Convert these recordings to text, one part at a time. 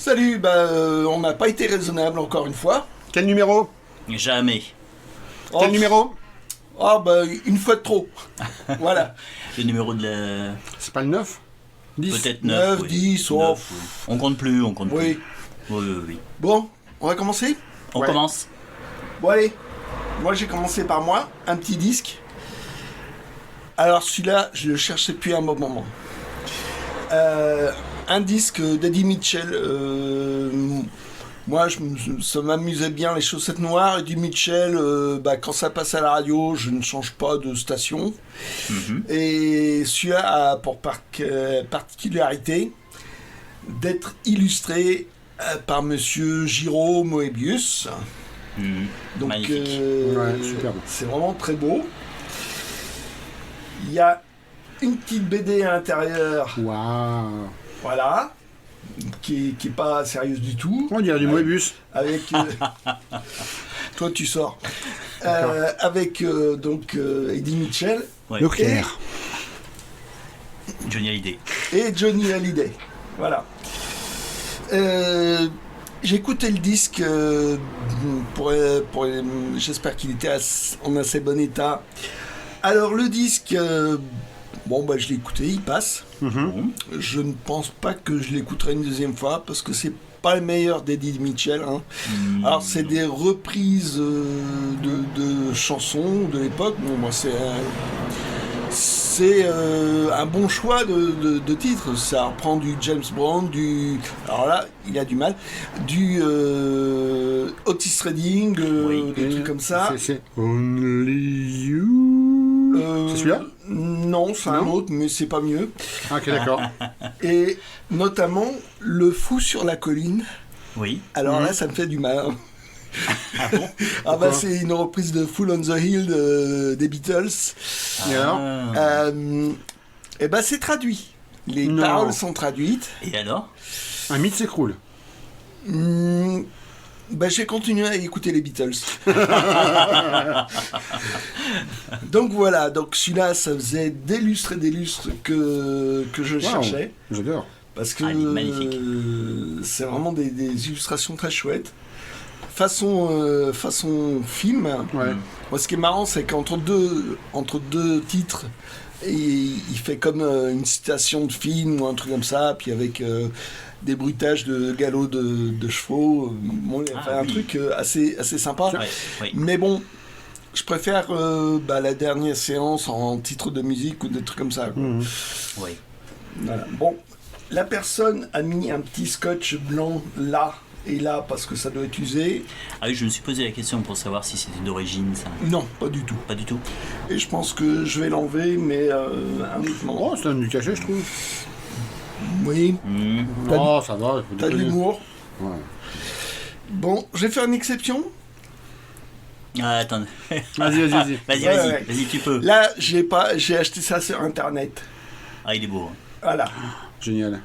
Salut, on n'a pas été raisonnable encore une fois. Quel numéro? Jamais. Quel numéro? Une fois de trop. Voilà. Le numéro de la... C'est pas le 9? 10? Peut-être 9, 9, 10, oh. 9, oui. On compte plus, Oui. plus. Oui. Bon, on va commencer? On commence. Bon allez, moi j'ai commencé par moi, un petit disque. Alors celui-là, je le cherchais depuis un bon moment. Un disque d'Eddie Mitchell. Moi, ça m'amusait bien les chaussettes noires. Eddie Mitchell, quand ça passe à la radio, je ne change pas de station. Mm-hmm. Et celui-là a pour particularité d'être illustré par Monsieur Giro Moebius. Donc, magnifique. Superbe. C'est vraiment très beau. Il y a une petite BD à l'intérieur. Waouh. Voilà. Qui est pas sérieuse du tout. On dirait du Moebius. Avec toi tu sors. Avec Eddie Mitchell. Ouais. Leclerc. Johnny Hallyday. Et Johnny Hallyday. Voilà. J'ai écouté le disque j'espère qu'il était en assez bon état. Alors le disque, je l'ai écouté, il passe. Mm-hmm. Je ne pense pas que je l'écouterai une deuxième fois parce que c'est pas le meilleur d'Eddie Mitchell. Hein. Alors c'est des reprises de chansons de l'époque. Bon, moi c'est un bon choix de titres. Ça reprend du James Brown, alors là, il a du mal, du Otis Redding, des trucs comme ça. C'est Only You. C'est celui-là? Non, c'est un autre, mais c'est pas mieux. Ah, ok, d'accord. Et notamment Le Fou sur la colline. Oui. Alors là, ça me fait du mal. Hein. Ah bon? C'est une reprise de Fool on the Hill des Beatles. Et alors? C'est traduit. Les Non. paroles sont traduites. Et alors? Un mythe s'écroule. J'ai continué à écouter les Beatles. Donc voilà, celui-là, ça faisait des lustres et des lustres que je cherchais. J'adore. Parce que magnifique. C'est vraiment des illustrations très chouettes. Façon film. Ouais. Moi, ce qui est marrant, c'est qu'entre deux titres, il fait comme une citation de film ou un truc comme ça, puis avec des bruitages de galop de chevaux. Bon, il a fait un truc assez sympa. Oui. Mais bon, je préfère la dernière séance en titre de musique ou des trucs comme ça. Quoi. Mmh. Oui. Voilà. Bon, la personne a mis un petit scotch blanc là et là parce que ça doit être usé. Ah oui, je me suis posé la question pour savoir si c'était d'origine, ça. Non, pas du tout. Pas du tout. Et je pense que je vais l'enlever, mais honnêtement. Oh, c'est un du cachet, je trouve. Oui, T'as Oh, ça va. t'as de l'humour. Ouais. Bon, je vais faire une exception. Ah, attends. Vas-y. Vas-y, tu peux. Là, j'ai acheté ça sur Internet. Ah, il est beau. Voilà. Génial.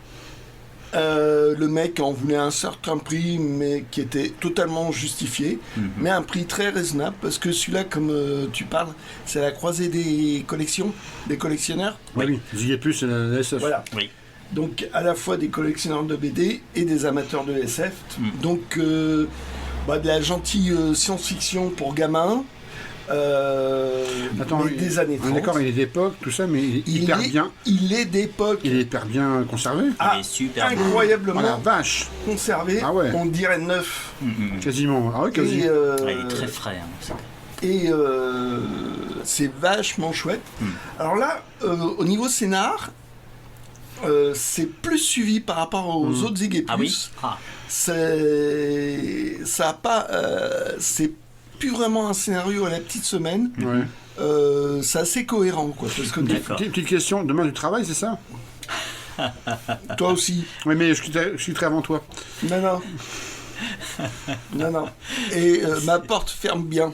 Le mec en voulait un certain prix, mais qui était totalement justifié, mais un prix très raisonnable, parce que celui-là, comme tu parles, c'est la croisée des collections, des collectionneurs. Oui. J'y plus, c'est la SF. Voilà. Oui. Donc, à la fois des collectionneurs de BD et des amateurs de SF. Donc, de la gentille science-fiction pour gamins. Attends, des années 30. D'accord, il est d'époque, tout ça, mais il est hyper bien. Il est d'époque. Il est hyper bien conservé. Il est super beau. Incroyablement Oh la vache. conservé. Ah ouais. On dirait neuf. Quasiment. Ah ouais, quasi. Et, Il est très frais. et c'est vachement chouette. Alors là, au niveau scénar, c'est plus suivi par rapport aux autres Zig et Ah oui. Plus. C'est plus vraiment un scénario à la petite semaine. Ouais. C'est assez cohérent, quoi. Parce que D'accord. Petite question, demain du travail, c'est ça? toi aussi. Oui, mais je quitterai avant toi. Non. Et ma porte ferme bien.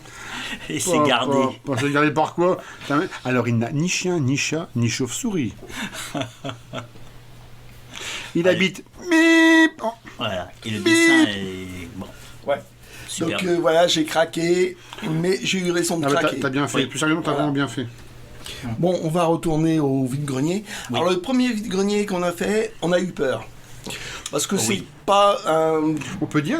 Et c'est gardé. C'est gardé par quoi? Alors, il n'a ni chien, ni chat, ni chauve-souris. Il habite... Mip. Oh. Voilà. Et le dessin est... Bon. Ouais. Super. Donc voilà, j'ai craqué, mais j'ai eu raison de craquer. T'as bien fait. Oui. Plus sérieusement, t'as vraiment bien fait. Bon, on va retourner au vide-grenier. Oui. Alors le premier vide-grenier qu'on a fait, on a eu peur. Parce que Oui. c'est pas un... On peut dire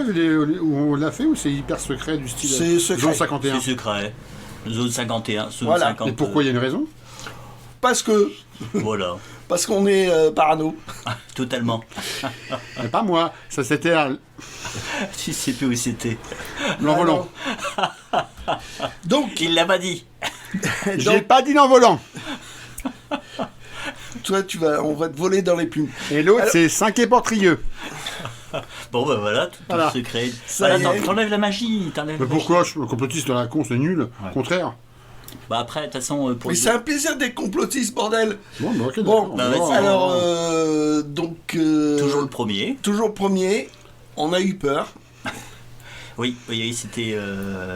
où on l'a fait ou c'est hyper secret du style C'est secret. Zone 51? C'est secret. Zone 51, zone Voilà. 50. Et pourquoi il y a une raison? Parce qu'on est parano. Totalement. Mais pas moi, ça c'était Tu sais plus où c'était. l'envolant. Donc, Il l'a pas dit. J'ai pas dit l'envolant. toi, on va te voler dans les plumes. Et l'autre Alors- c'est 5 et Portrieux. Bon, ben voilà, tout Voilà. le secret. Ça Voilà, y est. t'enlèves la magie. Mais pourquoi le complotiste de la con c'est nul? Au contraire. Bah après, de toute façon, pour Mais le- c'est un plaisir d'être complotiste, bordel. Bon, bah, ok, Bon, d'accord. Bah ouais, Alors, c'est- alors, donc... toujours le premier. Toujours premier, on a eu peur. Oui, c'était.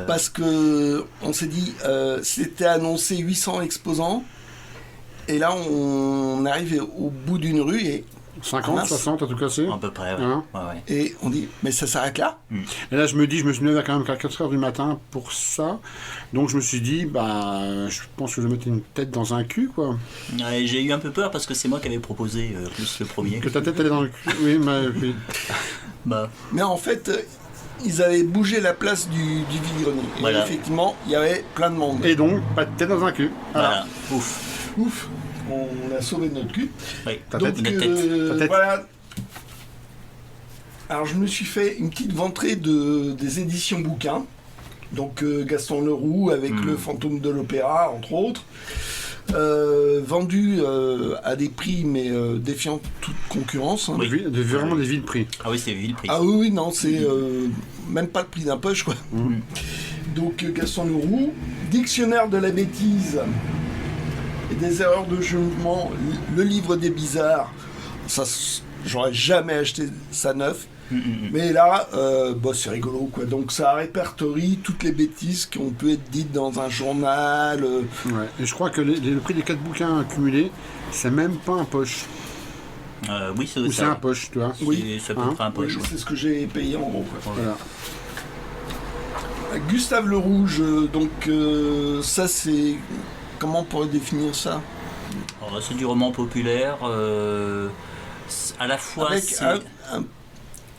Parce que on s'est dit, c'était annoncé 800 exposants. Et là, on arrive au bout d'une rue 50, mince. 60 à tout casser. À peu près, ouais. Hein Ouais. et on dit, mais ça s'arrête là? Et là, je me suis levé quand même à 4 heures du matin pour ça. Donc, je me suis dit, bah, je pense que je vais mettre une tête dans un cul, quoi. Ouais, j'ai eu un peu peur parce que c'est moi qui avais proposé plus le premier. Que ta tête, elle est dans le cul. Oui, mais. Bah, Mais en fait, ils avaient bougé la place du vide-grenier. Et Voilà. effectivement, il y avait plein de monde. Et donc, pas de tête dans un cul. voilà. Ouf. Ouf, on a sauvé notre cul. Oui. Ta Donc, tête, la tête. Ta tête. voilà. Alors, je me suis fait une petite ventrée des éditions bouquins. Donc, Gaston Leroux avec Le Fantôme de l'Opéra, entre autres. Vendu à des prix, mais défiant toute concurrence. Hein. Vraiment des vides prix. Ah oui, c'est vil prix. Ah oui, oui, non, c'est même pas le prix d'un poche, quoi. Donc, Gaston Leroux, Dictionnaire de la bêtise et des erreurs de jugement, le livre des bizarres. Ça, j'aurais jamais acheté ça neuf. Mais là, bah, c'est rigolo, quoi. Donc, ça répertorie toutes les bêtises qui ont pu être dites dans un journal. Ouais. Et je crois que le prix des 4 bouquins accumulés, c'est même pas un poche. Oui, c'est Ou c'est ça. un poche, tu vois. Oui. C'est à peu Hein près un poche. Oui, ouais. c'est ce que j'ai payé en gros, quoi. Voilà. Gustave Le Rouge, donc ça c'est... Comment on pourrait définir ça? Alors, c'est du roman populaire. À la fois, Avec c'est.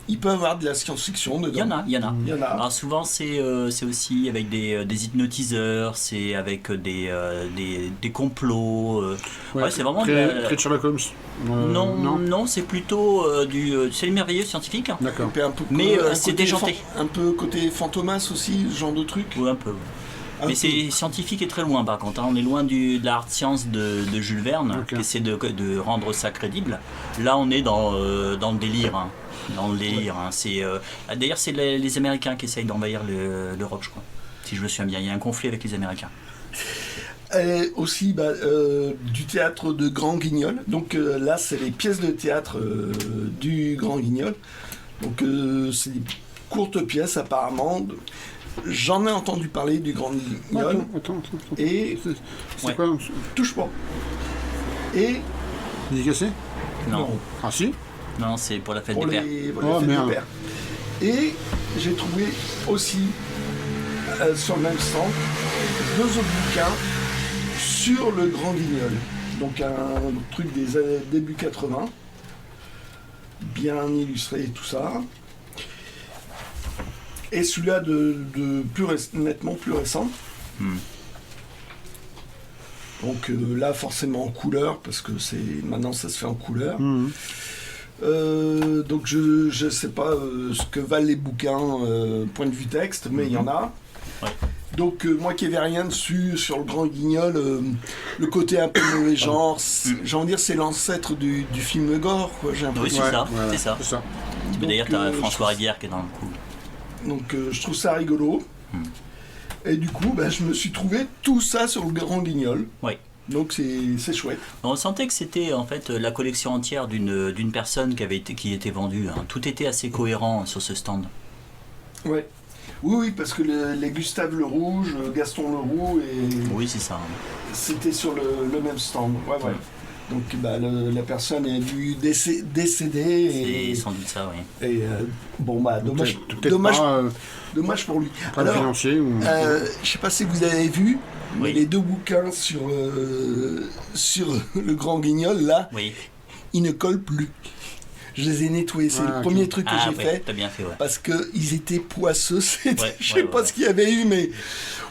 il peut y avoir de la science-fiction dedans. Il y en a. Il y en a. Alors souvent c'est aussi avec des hypnotiseurs, c'est avec des complots. Ouais, c'est vraiment de la- Très de Sherlock Holmes. non, c'est plutôt c'est le merveilleux scientifique. Hein. D'accord. Et puis un peu Mais, un c'est côté déjanté. Un peu côté Fantomas aussi, ce genre de truc. Oui, un peu. Un Mais peu. c'est scientifique et très loin par contre. Hein. On est loin de la hard science de Jules Verne, Ok. qui essaie de rendre ça crédible. Là, on est dans le délire. Hein. Dans le délire. Hein. D'ailleurs, c'est les Américains qui essayent d'envahir l'Europe, je crois. Si je me souviens bien, il y a un conflit avec les Américains. Et aussi du théâtre de Grand Guignol. Donc là, c'est les pièces de théâtre du Grand Guignol. Donc c'est des courtes pièces apparemment. J'en ai entendu parler du Grand Guignol. Attends. Et C'est Ouais. quoi? touche pas. Et Dédicacé? Non, Ah si? non, c'est pour la fête pour des pères. les Oh, fêtes merde. des pères. Et j'ai trouvé aussi sur le même stand 2 autres bouquins sur le Grand Guignol. Donc un truc des années début 80, bien illustré et tout ça. Et celui-là de nettement plus récent. Donc là forcément en couleur parce que maintenant ça se fait en couleur. Donc je sais pas ce que valent les bouquins point de vue texte, mais il y en a. Ouais. Donc moi qui n'avais rien dessus sur le Grand Guignol, le côté un peu mauvais genre, j'ai envie de dire c'est l'ancêtre du film gore, quoi, j'ai Oui, l'impression. c'est ça, voilà, c'est ça. C'est ça. Mais d'ailleurs, tu as Donc, François Rivière qui est dans le coup. Donc je trouve ça rigolo. Et du coup, je me suis trouvé tout ça sur le Grand Guignol. Oui. Donc c'est chouette. On sentait que c'était en fait la collection entière d'une personne qui était vendue. Hein. Tout était assez cohérent sur ce stand. Ouais. Oui, parce que les Gustave Le Rouge, Gaston Leroux, Oui, c'est ça. c'était sur le même stand. Ouais. Donc la personne est dû décéder. C'est sans doute ça, oui. Et dommage, Peut-être dommage, pas, dommage pour lui. pas le financier ou... Je sais pas si vous avez vu, mais Oui. les 2 bouquins sur le Grand Guignol, là, Oui. ils ne collent plus. Je les ai nettoyés, c'est le premier truc que j'ai fait. T'as bien fait, ouais. Parce qu'ils étaient poisseux, je sais ouais, pas ce qu'il y avait eu, mais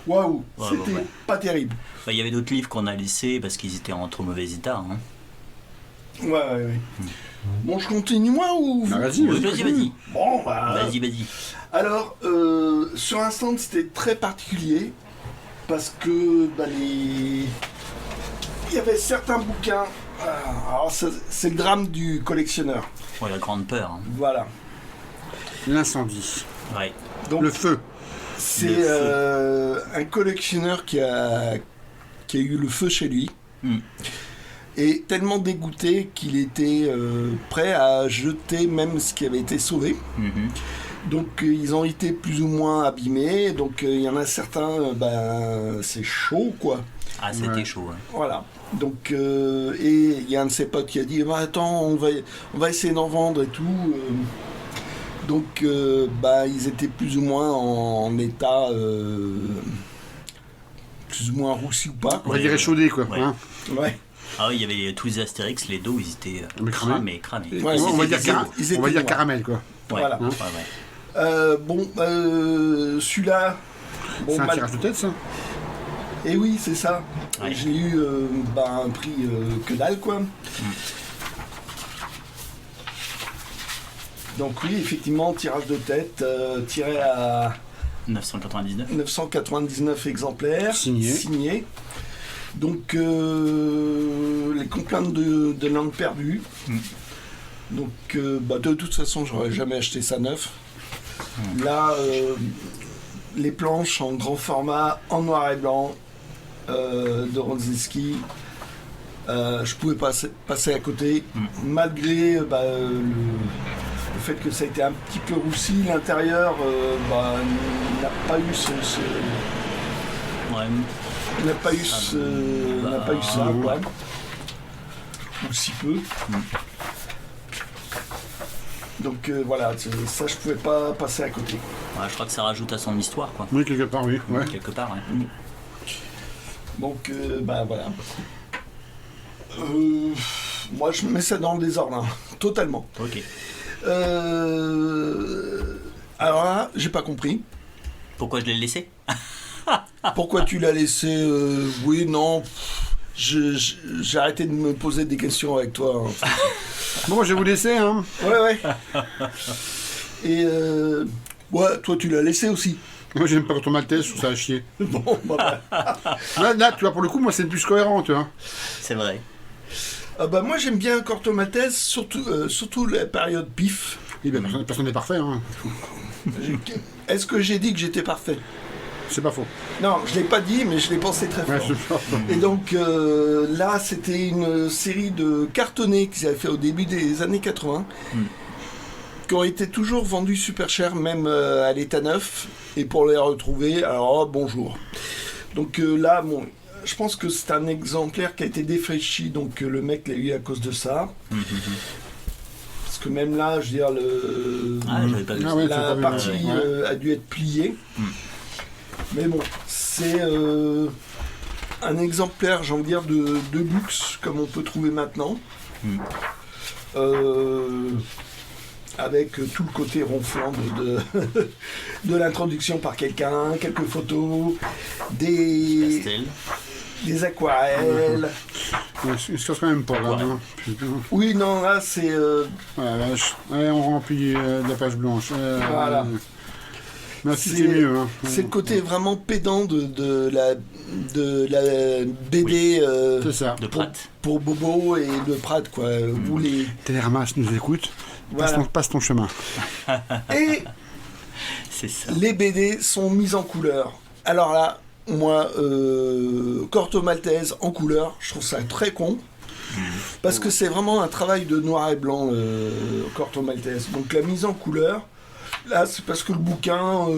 waouh, c'était pas terrible. Il y avait d'autres livres qu'on a laissés parce qu'ils étaient en trop mauvais état. Hein. Ouais. Bon, je continue moi ou vous? Vas-y. Bon, bah... Vas-y. Alors, sur un stand, c'était très particulier parce que il y avait certains bouquins. Alors, c'est le drame du collectionneur. Ouais, la grande peur. Hein. Voilà. L'incendie. Ouais. Donc, le feu. C'est un collectionneur qui a eu le feu chez lui. Et tellement dégoûté qu'il était prêt à jeter même ce qui avait été sauvé. Donc ils ont été plus ou moins abîmés. Donc il y en a certains, c'est chaud quoi. Ah, c'était chaud. Hein. Voilà. Donc et il y a un de ses potes qui a dit attends, on va essayer d'en vendre et tout. Donc ils étaient plus ou moins en état plus ou moins roussi ou pas. On va dire échaudé quoi. Ouais. Ouais. Ah oui, il y avait tous les Astérix, les dos, ils étaient cramés. Ouais, on va dire caramel quoi. Ouais. Voilà. Celui-là... c'est un tirage de tête ça. Et oui, c'est ça. Ouais. J'ai eu un prix que dalle quoi. Donc oui, effectivement, tirage de tête, tiré à... 999 exemplaires. Signé. Donc, les complaintes de langue perdue. Donc, de toute façon, j'aurais jamais acheté ça neuf. Là, les planches en grand format, en noir et blanc, de Rosinski. Je pouvais passer à côté, malgré le fait que ça a été un petit peu roussi. L'intérieur n'a pas eu n'a pas eu ça, quoi. Ou si peu. Donc voilà, ça je pouvais pas passer à côté. Ouais, je crois que ça rajoute à son histoire, quoi. Oui, quelque part, oui. Ouais. Quelque part, ouais. Donc voilà. Moi je mets ça dans le désordre, hein, totalement. Ok. Alors là, j'ai pas compris. Pourquoi je l'ai laissé? Pourquoi tu l'as laissé? Oui, non. J'ai arrêté de me poser des questions avec toi. Hein. Bon, moi je vais vous laisser. Hein. Ouais. Et toi tu l'as laissé aussi. Moi j'aime pas quand on maltaise, je trouve ça à chier. Bon, là, tu vois, pour le coup, moi c'est plus cohérent, tu vois. C'est vrai. Moi j'aime bien Corto Maltese, surtout la période pif. Oui, personne n'est parfait. Hein. Est-ce que j'ai dit que j'étais parfait? C'est pas faux. Non, je l'ai pas dit, mais je l'ai pensé très fort. Et donc là, c'était une série de cartonnés qu'ils avaient fait au début des années 80, qui ont été toujours vendus super cher, même à l'état neuf. Et pour les retrouver, alors bonjour. Donc là, bon, je pense que c'est un exemplaire qui a été défraîchi, donc le mec l'a eu à cause de ça. Parce que même là, je veux dire, la partie a dû être pliée. Mais bon, c'est un exemplaire, j'ai envie de dire, de luxe, comme on peut trouver maintenant. Avec tout le côté ronflant de l'introduction par quelqu'un, quelques photos, des aquarelles. Il se casse quand même pas là. Hein. Oui, non, là c'est... on remplit de la page blanche. Voilà. C'est mieux. Hein. C'est le côté vraiment pédant de la BD de Pratt. Pour Bobo et de Pratt, quoi. Où les... Télérama nous écoute. Voilà. Passe ton chemin. Et c'est ça. Les BD sont mises en couleur. Alors là, moi, Corto Maltese en couleur, je trouve ça très con. Parce que c'est vraiment un travail de noir et blanc, Corto Maltese. Donc la mise en couleur, là, c'est parce que le bouquin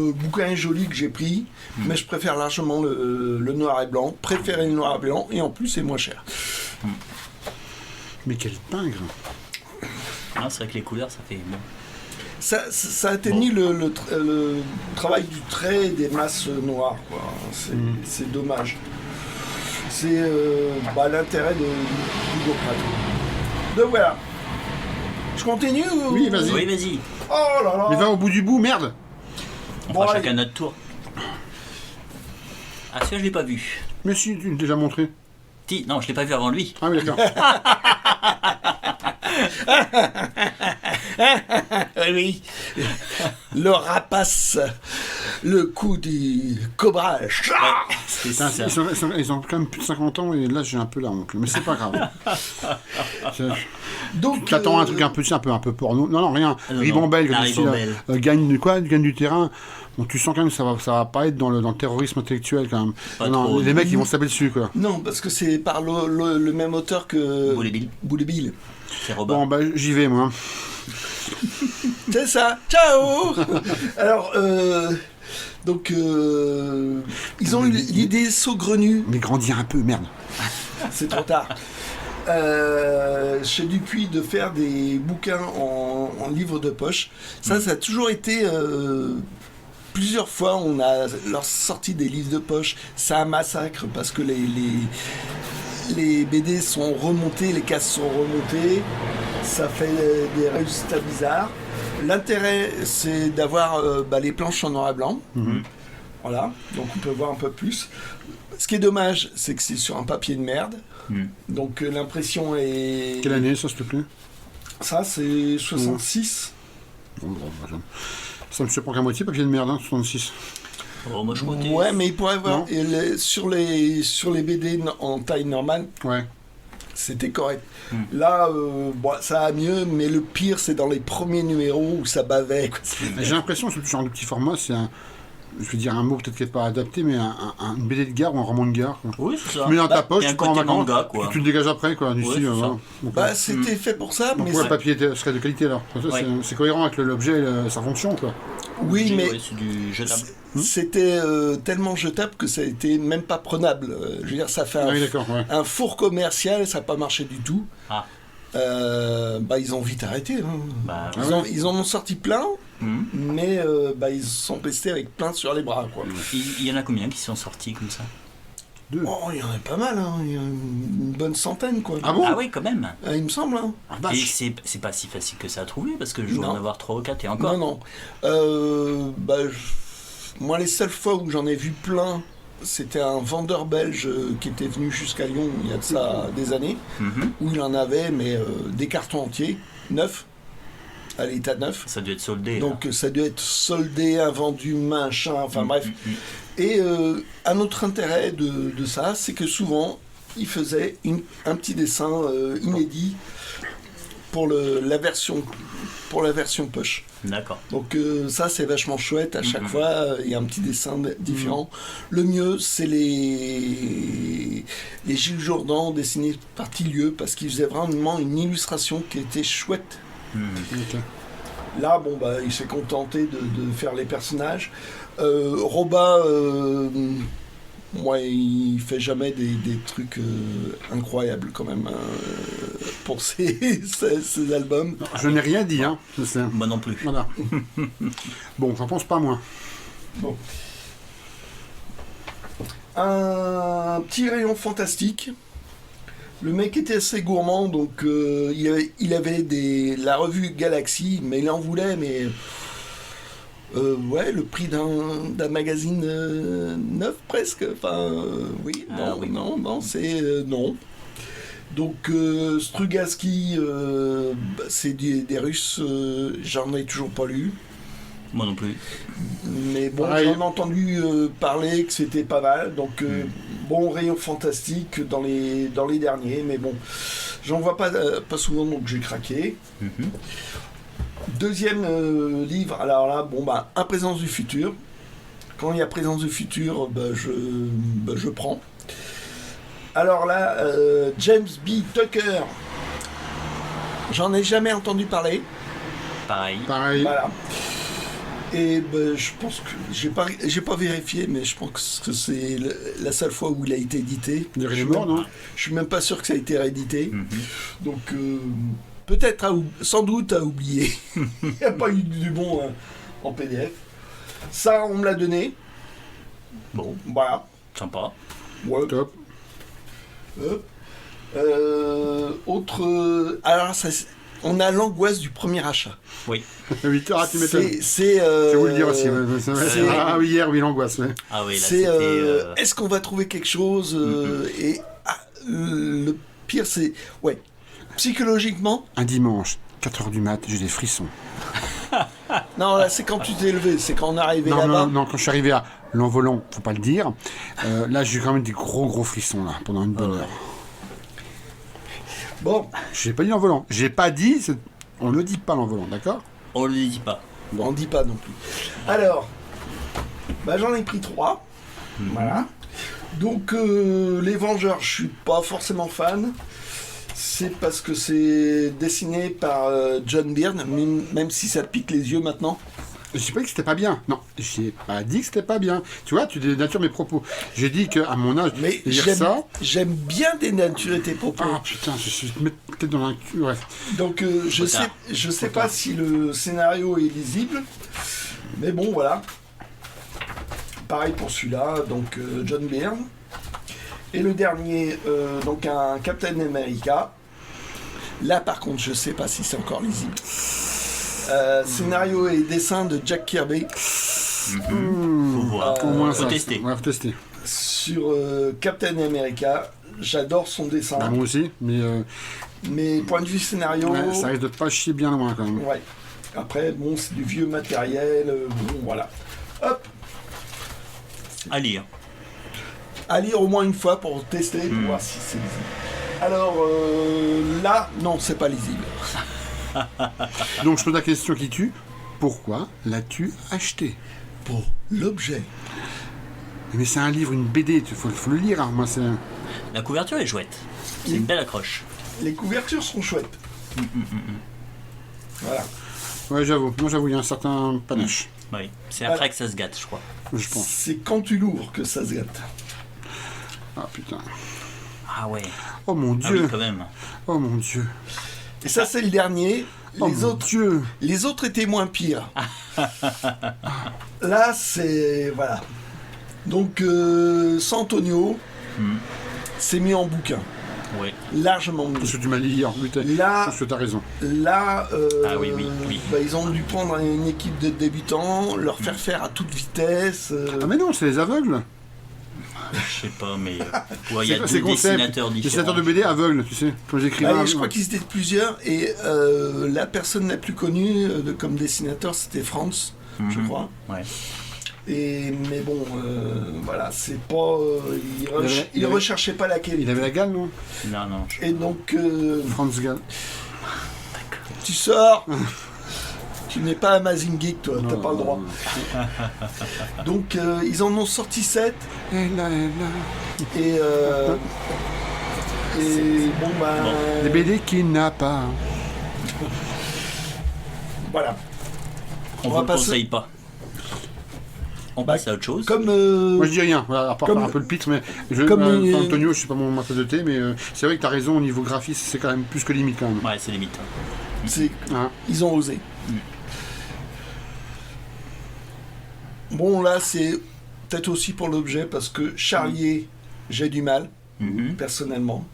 est joli que j'ai pris, mais je préfère largement le noir et blanc. Préférer le noir et blanc, et en plus, c'est moins cher. Mais quel pingre! Non, c'est vrai que les couleurs, ça fait bon. Ça atteignit le travail du trait et des masses noires, quoi. C'est dommage. C'est l'intérêt du Hugo Pratt. Donc voilà. Je continue ou... Oui, vas-y. Oui, vas-y. Oh là là. Mais va au bout du bout, merde. On Bon, fera allez. chacun notre tour. Ah, celui-là, je l'ai pas vu. Mais si, tu l'as déjà montré. Non, je l'ai pas vu avant lui. Ah oui, d'accord. Oui. Le rapace. Le coup du cobra. C'est Putain, ça. ils ont quand même plus de 50 ans et là j'ai un peu la honte. Mais c'est pas grave. Donc, Tu attends un truc un peu porno. Non, rien. Ah non, Ribambelle, non. comme La ici, là, ribambelle. gagne du terrain. Bon, tu sens quand même que ça va pas être dans le terrorisme intellectuel quand même. Pas Non, trop. les mecs ils vont se taper dessus quoi. non, parce que c'est par le même auteur que... Boulet Bill. Boulet Bill. C'est Robin. Bon bah j'y vais moi. C'est ça. Ciao. Alors, donc, ils ont eu l'idée saugrenue. Mais grandis un peu, merde. C'est trop tard. Chez Dupuis de faire des bouquins en livre de poche. Ça a toujours été... plusieurs fois, on a leur sorti des livres de poche. C'est un massacre parce que les BD sont remontés, les cases sont remontées. Ça fait des résultats bizarres. L'intérêt, c'est d'avoir les planches en noir et blanc. Voilà, donc on peut voir un peu plus. Ce qui est dommage, c'est que c'est sur un papier de merde. Donc l'impression est... Quelle année ça s'il te plaît? Ça, c'est 66. Bon, ça me surprend qu'à moitié, papier de merde, hein, 66. Oh, moi, je crois que Ouais, mais il pourrait avoir... Non. sur les BD en taille normale, Ouais. c'était correct. Là, ça va mieux, mais le pire, c'est dans les premiers numéros où ça bavait. Quoi. J'ai l'impression que ce genre de petit format, c'est un. Je veux dire un mot peut-être qui n'est pas adapté, mais une BD de gare ou un roman de gare. Quoi. Oui, c'est ça. Tu mets dans ta Bah, poche, il y a tu un pars en côté vacances, manga, quoi. tu le dégages après, quoi, d'ici. Ouais, c'est ça. Voilà. Donc, Bah, c'était fait pour ça, donc mais... le papier serait de qualité alors. Ça, Ouais. c'est cohérent avec l'objet et sa fonction, quoi. Oui, mais... Ouais, c'est du jetable. C'était tellement jetable que ça a été même pas prenable. Je veux dire, ça fait Ah oui, d'accord, ouais. un four commercial, ça n'a pas marché du tout. Ah. Ils ont vite arrêté. Hein. Bah, Ils en ont sorti plein, Mhm. mais ils se sont pestés avec plein sur les bras. Quoi. Il y en a combien qui sont sortis comme ça? Oh, il y en a pas mal, hein. Il y en a une bonne centaine. Quoi. Ah bon? Ah oui, quand même. Il me semble. Hein. Ah, Et vache. c'est pas si facile que ça à trouver parce que je dois Non. en avoir 3 ou 4 et encore. Non, moi, les seules fois où j'en ai vu plein, c'était un vendeur belge qui était venu jusqu'à Lyon il y a de ça des années, Mhm. où il en avait, mais des cartons entiers, neufs, à l'état neuf. Ça a dû être soldé. là. Donc ça doit être soldé, invendu, machin, enfin bref. Mhm. Et un autre intérêt de ça, c'est que souvent, il faisait un petit dessin inédit pour la version poche. D'accord. Donc ça, c'est vachement chouette. À chaque fois, il y a un petit dessin différent. Le mieux, c'est les Gilles Jourdan dessinés par Tillieux, parce qu'il faisait vraiment une illustration qui était chouette. Ok. Là, il s'est contenté de faire les personnages. Robin, moi, il fait jamais des trucs incroyables quand même pour ses albums. Non, je n'ai rien dit, hein. Je sais. Moi non plus. Voilà. Bon, j'en pense pas moins. Bon. Un petit rayon fantastique. Le mec était assez gourmand, donc il avait la revue Galaxy, mais il en voulait, mais le prix d'un magazine neuf presque. Enfin, oui, Ah, oui. non, c'est non. Donc Strugatsky, c'est des Russes, j'en ai toujours pas lu. Moi non plus. Mais bon, Pareil. j'en ai entendu parler que c'était pas mal. Donc, bon, rayon fantastique dans les derniers. Mais bon, j'en vois pas souvent, donc j'ai craqué. Mhm. Deuxième livre, alors là, Un Présence du futur. Quand il y a Présence du futur, je prends. Alors là, James B. Tucker. J'en ai jamais entendu parler. Pareil. Pareil. Voilà. Et je pense que j'ai pas vérifié, mais je pense que c'est la seule fois où il a été édité. Il Je est suis mort, même- non? Je suis même pas sûr que ça a été réédité. Mhm. Donc peut-être, sans doute à oublier. Il n'y a pas eu du bon en PDF. Ça, on me l'a donné. Bon, Voilà. sympa. Ouais. Top. Autre. Alors, ça, on a l'angoisse du premier achat. Oui. 8 heures, tu m'étonnes. Je vais vous le dire aussi. Ah oui, hier, oui, l'angoisse. Ouais. Ah oui, là, c'est c'était... est-ce qu'on va trouver quelque chose et le pire, c'est... Ouais. Psychologiquement... Un dimanche, 4h du mat, j'ai des frissons. Non, là, c'est quand tu t'es levé, c'est quand on est arrivé là-bas. Non, quand je suis arrivé à l'envolant, faut pas le dire. Là, j'ai eu quand même des gros frissons, là, pendant une bonne heure. Bon. J'ai pas dit l'envolant. J'ai pas dit... On ne dit pas l'envolant, d'accord? On le dit pas. Bon. On dit pas non plus. Alors, j'en ai pris 3. Voilà. Donc, les Vengeurs, je suis pas forcément fan. C'est parce que c'est dessiné par John Byrne, même si ça te pique les yeux maintenant. Je sais pas que c'était pas bien. Non, j'ai pas dit que c'était pas bien. Tu vois, tu dénatures mes propos. J'ai dit qu'à mon âge, mais j'aime bien dénaturer tes propos. Ah putain, je suis peut-être dans un cul. Ouais. Donc je sais pas si le scénario est lisible, mais bon voilà. Pareil pour celui-là, donc John Byrne. Et le dernier, donc un Captain America. Là par contre, je sais pas si c'est encore lisible. Scénario et dessin de Jack Kirby. Faut voir. Faut tester. Ouais, faut tester. Sur Captain America, j'adore son dessin. Bah, moi aussi, mais point de vue scénario... Ouais, ça risque de pas chier bien loin quand même. Ouais. Après, bon, c'est du vieux matériel, bon, voilà. Hop. À lire. À lire au moins une fois pour tester, pour voir si c'est lisible. Alors, là, non, c'est pas lisible. Donc je pose la question qui tue. Pourquoi l'as-tu acheté? Pour l'objet. Mais c'est un livre, une BD, il faut le lire. Hein. Moi, c'est... La couverture est chouette. C'est une belle accroche. Les couvertures sont chouettes. Voilà. Ouais, j'avoue. Moi, j'avoue, il y a un certain panache. Oui, c'est après que ça se gâte, je crois. Je pense. C'est quand tu l'ouvres que ça se gâte. Ah putain. Ah ouais. Oh mon Ah Dieu. oui, quand même. Oh mon Dieu. Et ça, c'est le dernier. Les autres étaient moins pires. Là, c'est... Voilà. Donc, San Antonio, c'est mis en bouquin. Oui. Largement mieux. Parce que tu m'as dit hier, là, parce que tu as raison. Là, ah oui. Ils ont dû prendre une équipe de débutants, leur faire à toute vitesse. Ah mais non, c'est les aveugles. Je sais pas, mais il y a deux dessinateurs différents. Dessinateurs de BD aveugles, tu sais, comme j'écrivais. Je crois qu'ils étaient plusieurs, et la personne la plus connue comme dessinateur, c'était Franz, je crois. Ouais. Mais bon, voilà, c'est pas... il recherchait pas la qualité. Il avait la gale, non? Non. Et donc... Franz Gall. Tu sors. Tu n'es pas Amazing Geek, toi, t'as pas le droit. Donc, ils en ont sorti 7. Et bon, Des BD qu'il n'a pas. Voilà. On ne conseille pas. On passe à autre chose. Moi je dis rien, voilà, à part faire un peu le pitre, mais Antonio, je sais pas ma tasse de thé, mais c'est vrai que tu as raison, au niveau graphisme, c'est quand même plus que limite quand même. Ouais, c'est limite. Ils ont osé. Bon, là, c'est peut-être aussi pour l'objet, parce que Charlier, j'ai du mal, personnellement.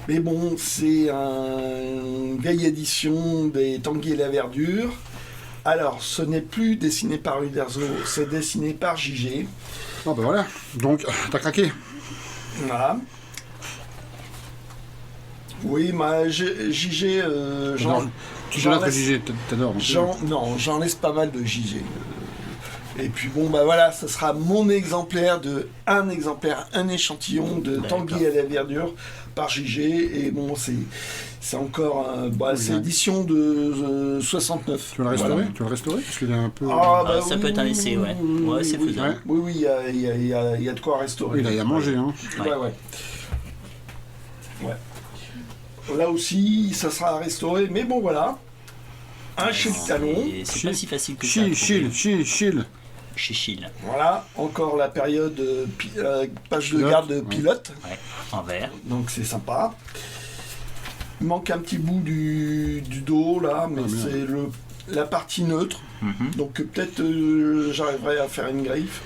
Mais bon, c'est une vieille édition des Tanguy et la Verdure. Alors, ce n'est plus dessiné par Uderzo, c'est dessiné par JG. Ah ben voilà, donc t'as craqué. Voilà. Oui, JG, tu donnes à JG, t'adores. Non, j'en laisse pas mal de JG. Et puis bon, voilà, ça sera mon exemplaire, un échantillon de Tanguy à la Verdure par JG. Et bon, c'est encore c'est édition de 69. Tu veux le restaurer voilà. Tu veux le restaurer parce qu'il est un peu... ça peut être un essai, ouais. Ouais, c'est faisable. Oui, il y a de quoi restaurer. Oui, là, il y a à manger, hein. Ouais. Là aussi, ça sera à restaurer, mais bon, voilà. Chez le talon. C'est pas si facile que ça. Chichil. Voilà, encore la période page de garde de pilote. Ouais, en vert. Donc c'est sympa. Il manque un petit bout du dos là, mais c'est la partie neutre. Donc peut-être j'arriverai à faire une greffe.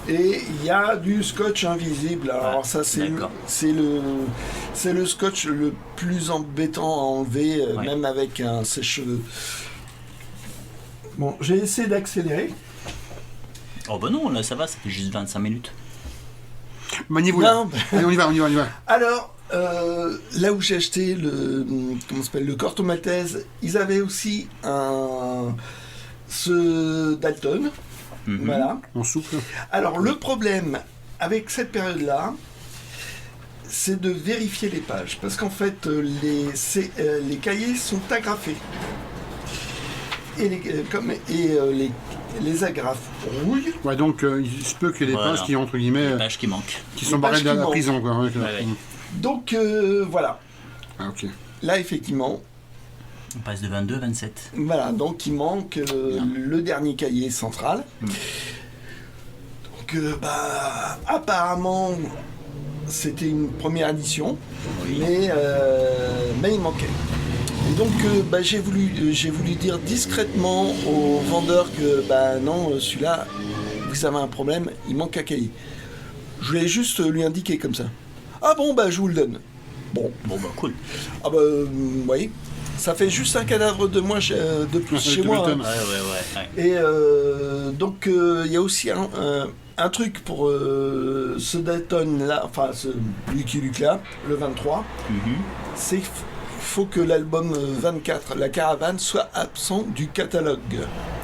Et il y a du scotch invisible. Alors Ah, ça, d'accord. c'est le scotch le plus embêtant à enlever, Ouais. même avec un sèche-cheveux. Bon, j'ai essayé d'accélérer. Oh bah non, là ça va, ça fait juste 25 minutes. Maniez-vous là. Non. Allez, on y va. Alors, là où j'ai acheté le Corto Maltese, ils avaient aussi ce Dalton. Mhm. Voilà. En souple. Alors, le problème avec cette période-là, c'est de vérifier les pages. Parce qu'en fait, les cahiers sont agrafés. Et les agrafes rouillent. Ouais, donc il se peut qu'il y ait des Voilà. pages qui, entre guillemets, Les pages qui manquent. qui les sont barrées pages de la qui prison, quoi. Ouais, ouais. Donc, voilà. Ah, ok. Là, effectivement, On passe de 22 à 27. voilà. Donc, il manque le dernier cahier central. Donc, apparemment, c'était une première édition. Oui. Mais il manquait. Et donc j'ai voulu dire discrètement aux vendeurs que non, celui-là, vous avez un problème, il manque un cahier. Je voulais juste lui indiquer comme ça. Ah bon, je vous le donne. Bon, Bon bah cool. ah oui, ça fait juste un cadavre de moins de plus chez Tu moi. m'étonnes. Ouais. Et donc il y a aussi un truc pour ce Dalton là, enfin ce Lucky Luke là, le 23, Mhm. c'est qu'il faut que l'album 24, La Caravane, soit absent du catalogue.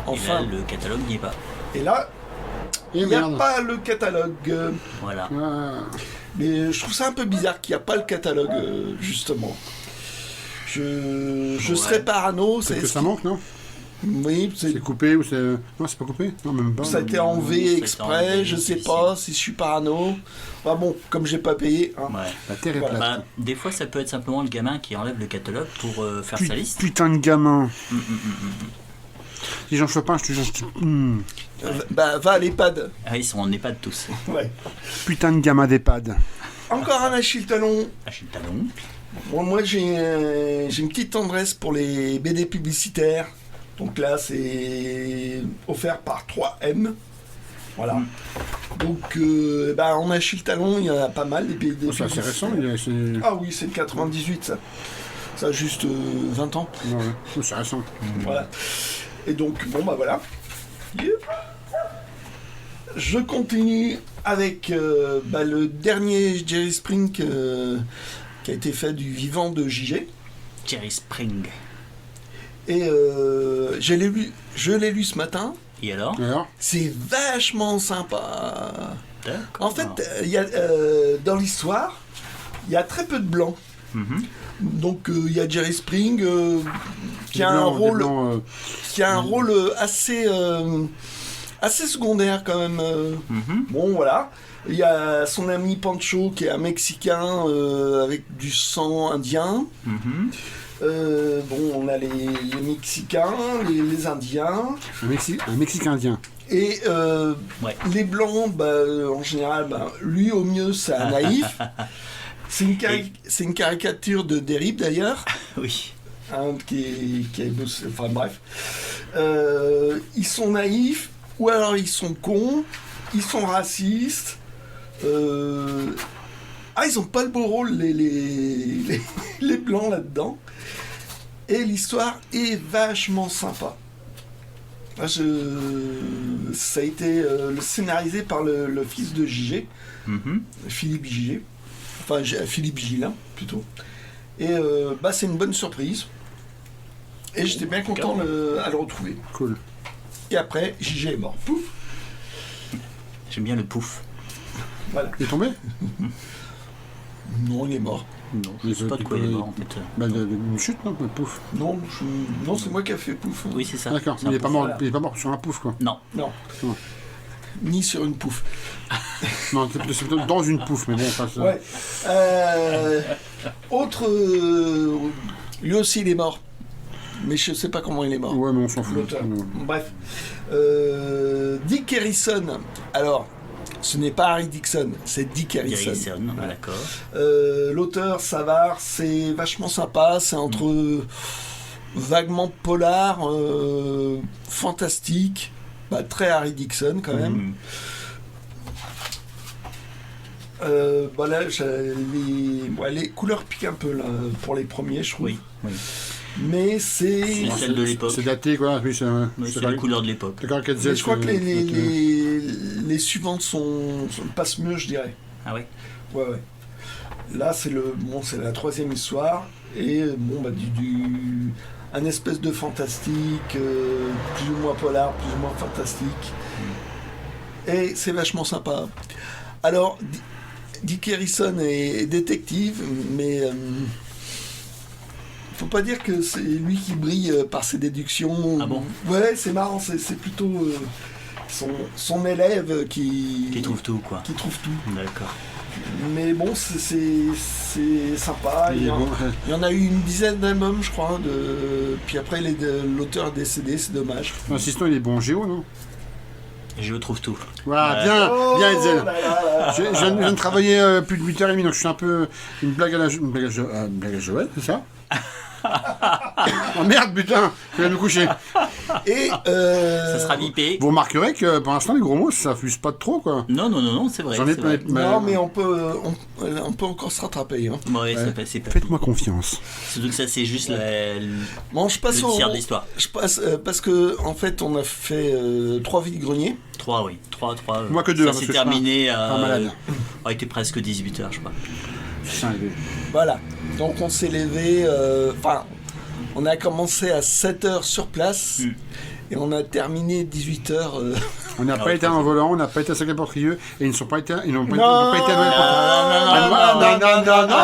Enfin, Et là, le catalogue n'y est pas. et là, Et il n'y a merde. pas le catalogue. Voilà. Ah. Mais je trouve ça un peu bizarre qu'il n'y a pas le catalogue, justement. Je Ouais. serais parano. Peut-être que ça manque, non? Oui, C'est coupé ou c'est... Non, c'est pas coupé? Non, même pas. ça a été enlevé Ça a été exprès, enlevé, je sais si. pas si je suis parano. Enfin bon, comme j'ai pas payé. Hein. Ouais. La terre est Voilà. plate. Bah, des fois, ça peut être simplement le gamin qui enlève le catalogue pour faire sa liste. Putain de gamin. Si Jean Chopin, je te jure, Va à l'EHPAD. Ah, ils sont en EHPAD tous. Ouais. putain de gamin d'EHPAD. Encore un Achille Talon. Achille Talon. Bon, moi j'ai une petite tendresse pour les BD publicitaires. Donc là c'est offert par 3M. Voilà. Donc en Achille Talon il y en a pas mal des BD Oh, c'est assez récent, publicitaires. Ah oui, c'est de 98 ça. Ça a juste 20 ans. Non, ouais. Oh, c'est récent. Voilà. Et donc voilà. Je continue avec le dernier Jerry Spring qui a été fait du vivant de JG. Jerry Spring. Et je l'ai lu ce matin. Et alors? Alors? C'est vachement sympa. D'accord. En fait, il y a, dans l'histoire, il y a très peu de blancs. Mhm. Donc il y a Jerry Spring qui Des a blancs, un des rôle, blancs, assez secondaire quand même. Mhm. Bon voilà. Il y a son ami Pancho qui est un Mexicain avec du sang indien. Mhm. On a les Mexicains, les Indiens. un Mexicain indien. Et Ouais. les Blancs, en général, lui au mieux c'est un naïf. C'est une caricature de Derrib d'ailleurs. Oui. Hein, qui est bossé, enfin bref. Ils sont naïfs, ou alors ils sont cons, ils sont racistes. Ils ont pas le beau rôle, les blancs là-dedans. Et l'histoire est vachement sympa. Ça a été scénarisé par le fils de JG, Mhm. Philippe JG. Enfin, Philippe Gillin, plutôt. Et c'est une bonne surprise. Et j'étais bien content à le retrouver. Cool. Et après, JG est mort. Pouf. J'aime bien le pouf. Voilà. Il est tombé? Non, il est mort. Non, je Mais sais pas de quoi il est mort en fait. Une chute, non? Pouf. Non, c'est moi qui ai fait pouf. Oui, c'est ça. D'accord, C'est mais un il est pas pouf. mort, voilà. il est pas mort sur un pouf, quoi. Non. Non. Non. Ni sur une pouf. Non, c'est plutôt dans une pouf, mais bon, enfin, ça... Ouais. Autre. Lui aussi, il est mort. Mais je sais pas comment il est mort. Ouais, mais on s'en fout. L'auteur. Bref. Dick Harrison. Alors, ce n'est pas Harry Dixon, c'est Dick Harrison. Harrison, d'accord. L'auteur Savard, c'est vachement sympa. C'est entre vaguement polar, fantastique, très Harry Dixon quand même. Bah là, les couleurs piquent un peu là, pour les premiers, je trouve. Oui, oui. Mais c'est celle de l'époque. C'est daté, quoi. Oui, c'est la couleur de l'époque. D'accord, mais je crois que les suivantes passent mieux, je dirais. Ah ouais. Ouais. Là, c'est la troisième histoire. Et bon, bah, un espèce de fantastique, plus ou moins polar, plus ou moins fantastique. Et c'est vachement sympa. Alors, Dick Harrison est détective, mais faut pas dire que c'est lui qui brille par ses déductions. Ah bon? Ouais, c'est marrant, c'est plutôt son élève qui trouve tout, quoi. Qui trouve tout. D'accord. Mais bon, c'est sympa. Il y en a eu une dizaine d'albums, je crois. Puis après, l'auteur est décédé, c'est dommage. L'assistant, il est bon en géo, non? Je trouve tout. Voilà, bien Edsel. Je viens de travailler plus de 8h30, donc je suis un peu une blague à Joël, c'est ça? Oh merde, putain, je vais me coucher. Et ça sera bipé. Vous remarquerez que pour l'instant, les gros mots, ça fuse pas de trop, quoi. Non, c'est vrai. J'en ai vrai. Non, mais on peut encore se rattraper. Hein. Ouais, c'est pas Faites-moi confiance. Surtout que ça, c'est juste Bon, je passe le tiers de l'histoire. Je passe parce que en fait, on a fait 3 vides-greniers. 3, oui. 3. Moi que 2. Ça s'est terminé malade. Il était presque 18h, je crois. Voilà. Donc on s'est levé. On a commencé à 7h sur place. Et on a terminé 18h. On n'a pas été en volant, on n'a pas été à Sacré-Portrieux et ils n'ont pas été à Noël.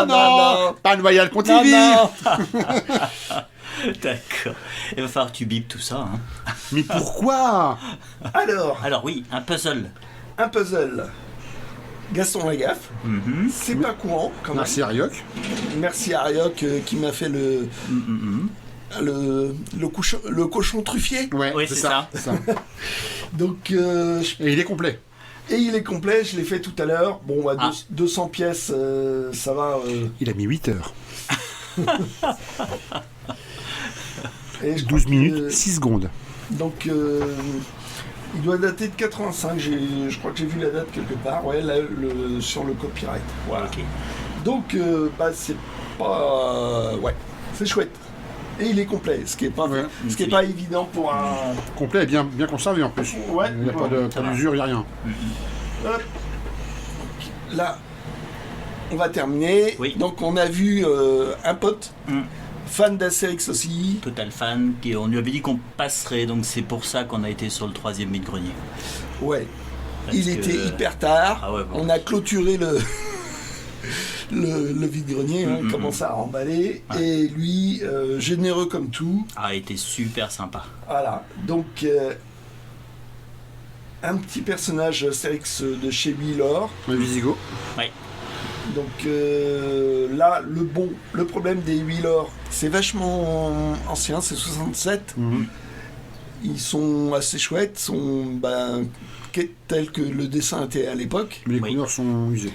Non, pas Noyal Pontivy. D'accord. Il va falloir que tu bipes tout ça. Hein. Mais pourquoi? Alors oui, un puzzle. Un puzzle. Gaston Lagaffe. C'est pas courant quand même. Merci Arioc. Merci Arioc qui m'a fait le cochon truffier. Ouais, c'est ça. Donc, et il est complet. Et il est complet, je l'ai fait tout à l'heure. Bon, 200 pièces, ça va. Il a mis 8 heures. Et 12 minutes, 6 secondes. Donc, il doit dater de 85. Je crois que j'ai vu la date quelque part. Ouais, là, sur le copyright. Voilà. Okay. Donc, c'est pas. Ouais, c'est chouette. Et il est complet, ce qui est pas, pas évident pour un. Complet et bien conservé en plus. Ouais. Il n'y a pas d'usure, il n'y a rien. Là, on va terminer. Oui. Donc, on a vu un pote, fan d'Astérix aussi. Total fan, on lui avait dit qu'on passerait, donc c'est pour ça qu'on a été sur le 3e vide-grenier. Ouais. Il était hyper tard. Ah ouais, bon. On a clôturé le vide-grenier, commence à remballer, et lui, généreux comme tout. Ah, il était super sympa. Voilà, donc un petit personnage Astérix de chez Wheeler. Le Visigoth. Oui. Donc là, le problème des Wheeler, c'est vachement ancien, c'est 67. Ils sont assez chouettes, tels que le dessin était à l'époque. Mais les couleurs sont usées.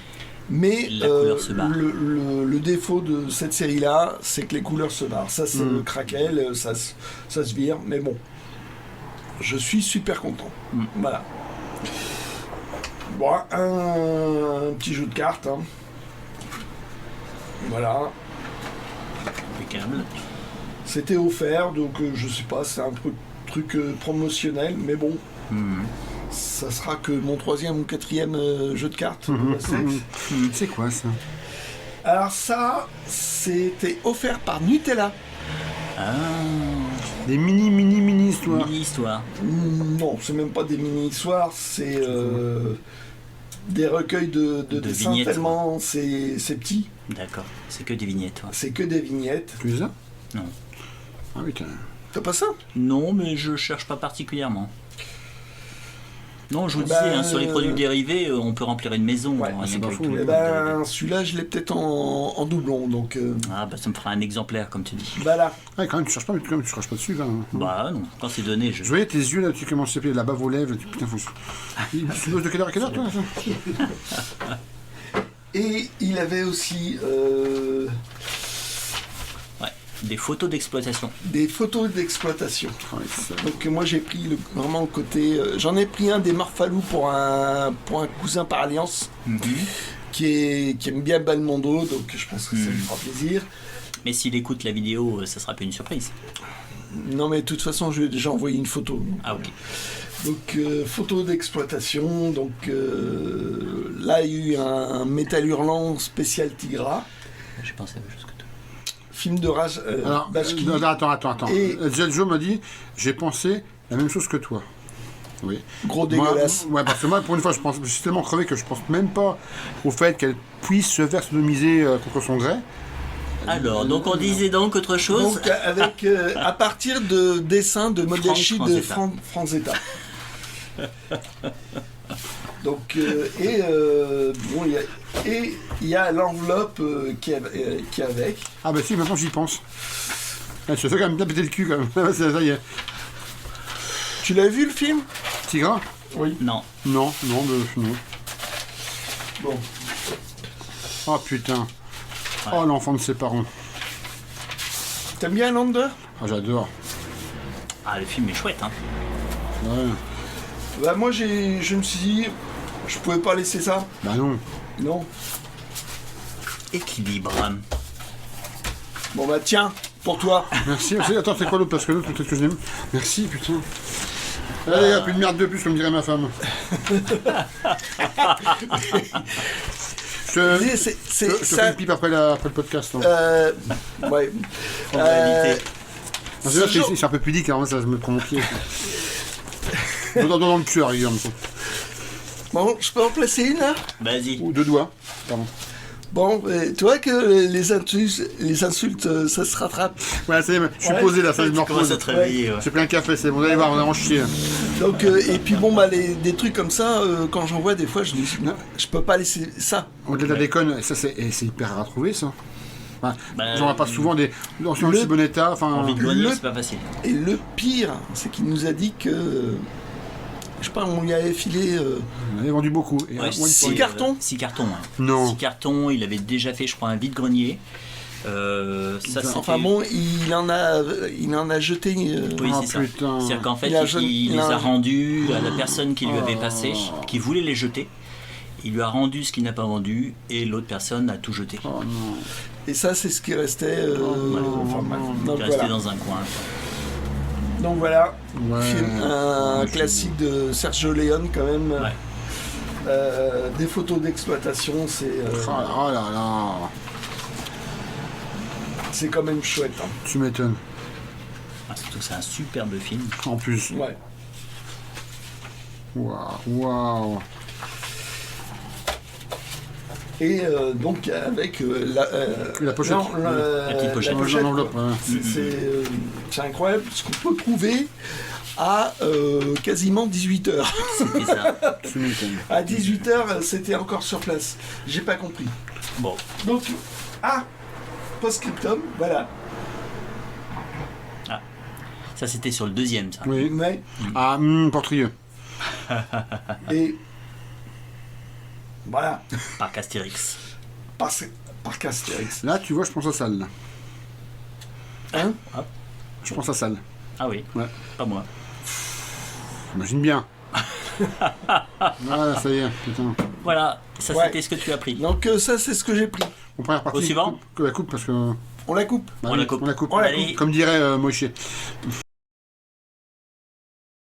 Mais la couleur se barre. le défaut de cette série-là, c'est que les couleurs se barrent. Ça, c'est le craquel, ça se vire, mais bon. Je suis super content. Voilà. Bon, un petit jeu de cartes. Hein. Voilà. Impeccable. C'était offert, donc je sais pas, c'est un truc promotionnel, mais bon. Ça sera que mon 3e ou 4e jeu de cartes. C'est quoi ça? Alors ça, c'était offert par Nutella. Ah. Des mini histoires. Mini-histoires. Non, c'est même pas des mini-histoires, c'est des recueils de dessins vignettes, tellement c'est petit. D'accord, c'est que des vignettes. Ouais. C'est que des vignettes. Tu les as? Non. Ah oui, T'as pas ça? Non, mais je cherche pas particulièrement. Non, je vous disais, sur les produits dérivés, on peut remplir une maison. Ouais, c'est pas fou. Celui-là, je l'ai peut-être en doublon, donc. Ça me fera un exemplaire, comme tu dis. Voilà. Ah, quand même, tu cherches pas, mais quand même, tu craches pas dessus, là. Bah non, quand c'est donné, Je voyais tes yeux, là, tu commences à la bave aux lèvres, putain, tu bosses de quelle heure à quelle heure, toi? Et il avait aussi des photos d'exploitation. des photos d'exploitation. Ouais, ça. Donc moi j'ai pris vraiment le côté. J'en ai pris un des Morphalou pour un cousin par alliance. qui aime bien Belmondo, donc je pense que ça lui fera plaisir. Mais s'il écoute la vidéo, ça sera pas une surprise. Non, mais de toute façon, je lui ai déjà envoyé une photo. Ah, ok. Donc, photo d'exploitation. Donc, là, il y a eu un Métal Hurlant spécial Tigra. J'ai pensé à la même chose que toi. Film de Raj Alors, Bashki. attends. Et- Joe m'a dit, j'ai pensé la même chose que toi. Oui. Gros Moi, dégueulasse. ouais, parce que moi, pour une fois, je suis tellement crevé que je pense même pas au fait qu'elle puisse se faire sodomiser contre son gré. Alors, donc on disait donc autre chose. Donc, avec, à partir de dessins de Modachi de Franzetta. Donc, bon, il y a l'enveloppe qui est avec. Ah bah si, maintenant j'y pense. Elle se fait quand même bien péter le cul quand même. Ça y est. Tu l'as vu le film? Tigra? Oui. Non. Non. Bon. Oh putain. Oh l'enfant de ses parents. T'aimes bien Lander? Ah j'adore. Ah, le film est chouette, hein. Ouais. Bah moi je me suis dit, je pouvais pas laisser ça. Bah non. Non. Équilibre. Bon bah tiens, pour toi. Merci. Attends, c'est quoi l'autre? Parce que l'autre, peut-être que je l'aime. Merci, putain. Allez, hop, une merde de plus, comme dirait ma femme. Je C'est fais ça. une pipe après le podcast. Hein. Ouais. On va éviter. Ah, c'est un peu pudique, alors moi ça je me prends mon pied. Dans le cul, à la rigueur, mettons. Bon, je peux en placer une là? Vas-y. Ou deux doigts. Pardon. Bon, tu vois que les insultes, ça se rattrape. Ouais, ça y est, je suis Ouais. posé là, ça je me Tu commences repose. à te réveiller. Ouais. J'ai pris un café, c'est bon, vous allez voir, on est en chier. Donc, et puis bon, bah, des trucs comme ça, quand j'en vois des fois, je dis, non, je peux pas laisser ça. Au-delà de la déconne, ça c'est hyper rare à trouver ça. Enfin, Bah, j'en vois pas souvent des. Dans le- si bon état, enfin. Envie de grenier, Le- c'est pas facile. Et le pire, c'est qu'il nous a dit que, je sais pas, on lui avait filé. On avait vendu beaucoup. Et Ouais, one six point. cartons 6 cartons, ouais. Non. 6 cartons, il avait déjà fait, je crois, un vide-grenier. Ça, c'était... Enfin bon, il en a jeté. Oui, Ah, c'est ça. putain. C'est-à-dire qu'en fait, Il a il, jeté- il il les a- a rendus à la personne qui lui avait Oh. passé, qui voulait les jeter. Il lui a rendu ce qu'il n'a pas vendu et l'autre personne a tout jeté. Oh non. Et ça, c'est ce qui restait. non, Enfin, bref. non. Donc, Il est resté voilà. dans un coin. Donc voilà, Ouais. un Ouais, classique de Sergio Leone quand même. Ouais. Des photos d'exploitation, Oh là là. c'est quand même chouette. Hein. Tu m'étonnes. Ah, surtout que c'est un superbe film. En plus. Ouais. Waouh. Et donc avec La pochette. non, La petite pochette. L'enveloppe, quoi. ouais. C'est incroyable ce qu'on peut trouver à quasiment 18h. C'était ça. Tu m'étonnes. À 18h, c'était encore sur place. J'ai pas compris. Bon, Donc, post-scriptum, voilà. ça c'était sur le deuxième, ça. Oui. Mais, Ah, Portrieux. et voilà, Par Castérix. par Castérix. Là, tu vois, je pense à salle. Là. Hein? Je pense à salle. Ah oui, Ouais. pas moi. Imagine bien. Voilà, ça y est, putain. Voilà, ça Ouais. c'était ce que tu as pris. Donc ça, c'est ce que j'ai pris. On première partie. Au suivant. La coupe parce que. On la coupe. Bah On oui, la coupe. On la coupe. On la Allez. Comme dirait Moïse.